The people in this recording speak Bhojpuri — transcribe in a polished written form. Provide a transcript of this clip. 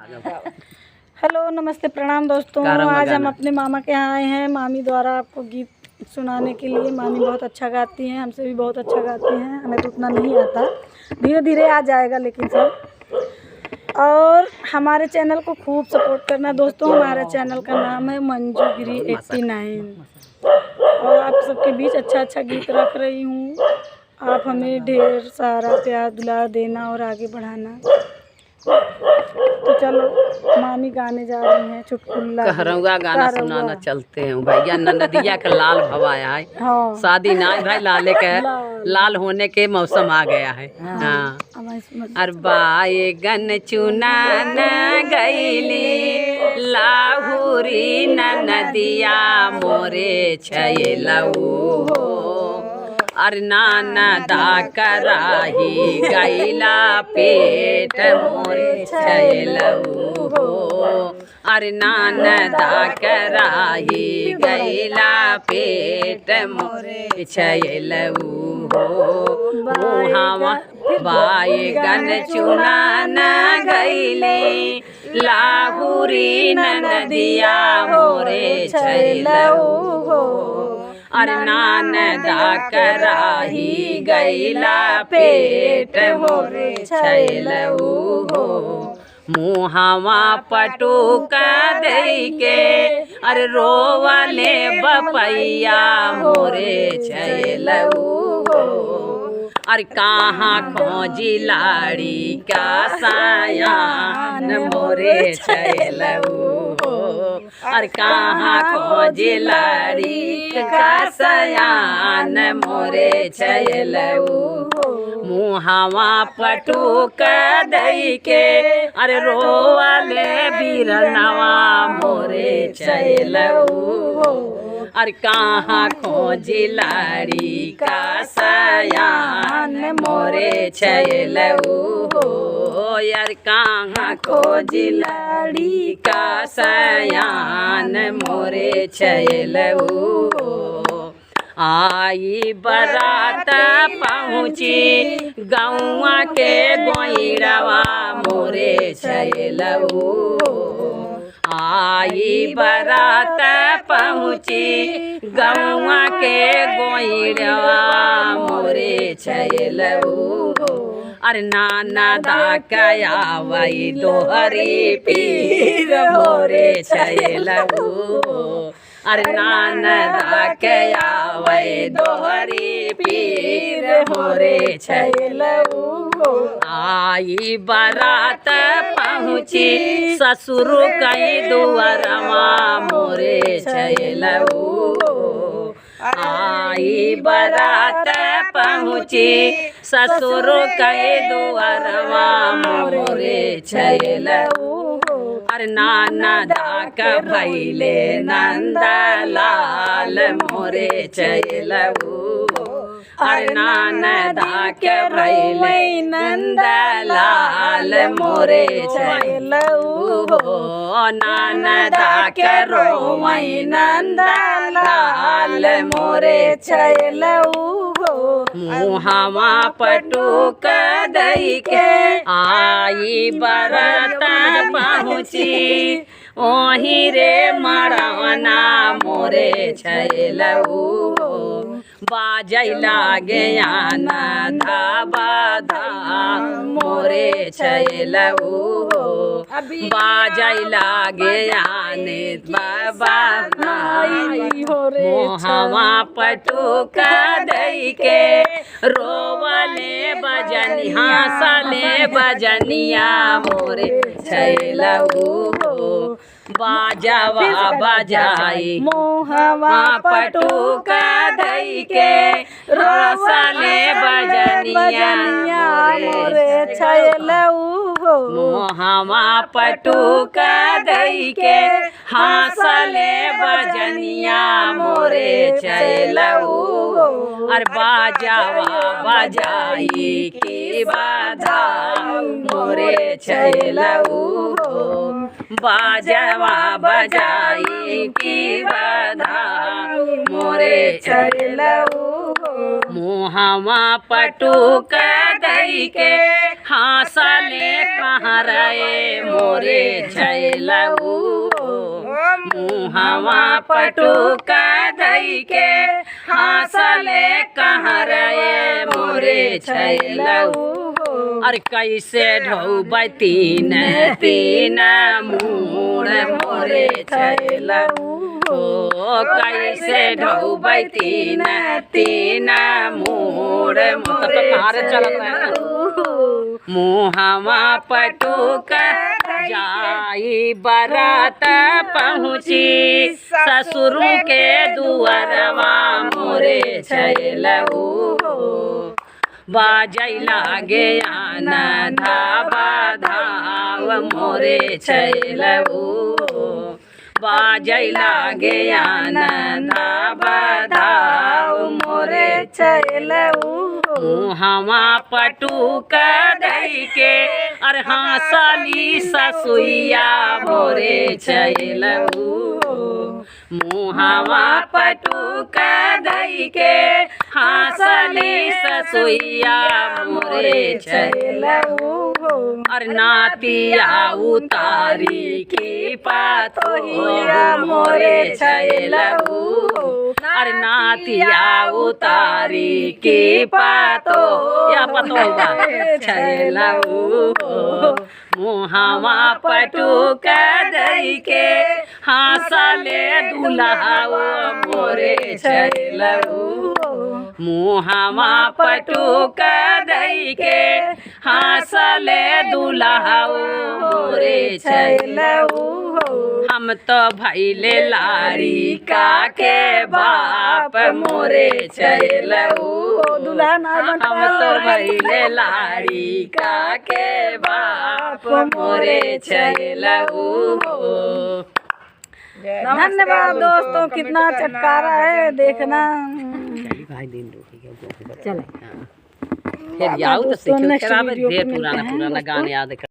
हेलो नमस्ते प्रणाम दोस्तों। आज हम अपने मामा के यहाँ आए हैं मामी द्वारा आपको गीत सुनाने के लिए। मामी बहुत अच्छा गाती हैं, हमसे भी बहुत अच्छा गाती हैं। हमें तो उतना नहीं आता, धीरे धीरे आ जाएगा लेकिन सब। और हमारे चैनल को खूब सपोर्ट करना दोस्तों। हमारे चैनल का नाम है मंजूगिरी 89 और आप सबके बीच अच्छा अच्छा गीत रख रही हूँ। आप हमें ढेर सारा प्यार दुलार देना और आगे बढ़ाना। तो चलो मामी गाने जा रही हैं चुटकुला कहरौआ गाना सुनाना चलते हैं भैया। नदिया का लाल भवाया है। हाँ। शादी ना भाई लाले के लाल होने के मौसम आ गया है। हाँ। अरबाए गन चुना न गईली लाहुरी नदिया मोरे छैलऊ अर नाना दा कराही गैला पेट मोरे छैलऊ अरे नाना दा कराही गैला पेट मोरे छैलऊ मुहावा बाएगन चुना न गईली लाहुरी नदिया मोरे छैलऊ अरे नानदा कराही गैला पेट मोरे छैलऊ मुहावा पटुका दई के अरे रोवाले बपैया मोरे छैलऊ अरे कहाँ खोजी लाड़ी का सायान मोरे छैलऊ अरे कहाँ खोजी लाड़ी का सयान मोरे छैलऊ मुहावा पटुक दई के अरे रोवाले बीरनवा मोरे छैलऊ अरे कहाँ खोजी लाड़ी का सयान मोरे छैलऊ यार कहाँ खोजी लाड़ी का सयान मोरे छैलऊ आई बरात पहुँची गौआ के गोइरवा मोरे छैलऊ आई बरात पहुँची गौआ के गोइरवा मोरे छैलऊ अरे नाना दा कयावई दोहरी पीर मोरे छैलऊ अरे नानदा कयावई दोहरी पीर मोरे छैलऊ आई बरात पहुँची ससुर कई दुआरवा मोरे छैलऊ आई बरात पहुँची ससुर कई दुआरवा मोरे छैलऊ अरे नानदा का भैले नंदलाल मोरे छैलऊ अरे नानदा के भैले नंदलाल मोरे छैलऊ नानदा के रोवई नंदलाल मोरे छैलऊ मुहावा पटुक दई के आई बरात पहुँची ओही रे मरवना मोरे छैलऊ बाजै लागे आना धाबा धा मोरे छैलऊ बाजै लागे आने बाबा मोहवा पटुक दई के रोवले बजनिया साले बजनिया मोरे छैलऊ बाजावा बजाई मोहवा पटुक दई के रोसाले बजनिया मोरे छैलऊ मोहवा पटुक दई के हासले बजनिया मोरे छैलऊ अर बाजावा बजाई की बाधा मोरे छैलऊ बाजावा बजाई की बाधा मोरे छैलऊ मुहावा पटुक दई के हासले कहाँ रहे मोरे छैलऊ मुहवा पटुका धई के हासले कहाँ रहे मोरे छैलऊ अरे कैसे ढौबै तीन तीन मूड़ मोरे छैलऊ कैसे ढौबै तीन तीन मूड़ तो कहाँ चलत है मुहवा पटुक जाई बरात पहुँची ससुरों के दुआरवा मोरे छैलऊ बाजै लागे आनंद धाव मोरे छैलऊ बाजै लागे आनंद धाव मोरे छैलऊ मुहवा पटुक धई के अरे हासली ससुइया मोरे छैलऊ मुहवा पटुक धई के हासली ससुइया मोरे छैलऊ अरे नातिया उतारी की पातोहिया मोरे छैलऊ अरे नातिया उतारी की पातो या पतोबा छैलऊ मुहवा पटुक धई के हासले दुल्हाओ मोरे छैलऊ मुहवा पटुक धई के हासले दुल्हाओ मोरे छैलऊ हम तो भैले लारी का के बाप मोरे छैलऊ हम तो भैले लारी का के बाप मोरे छैलऊ धन्यवाद दोस्तों, कितना चटकारा है देखना। चले फिर जाओ तो सीखो, फिर पुराना गाने याद कर।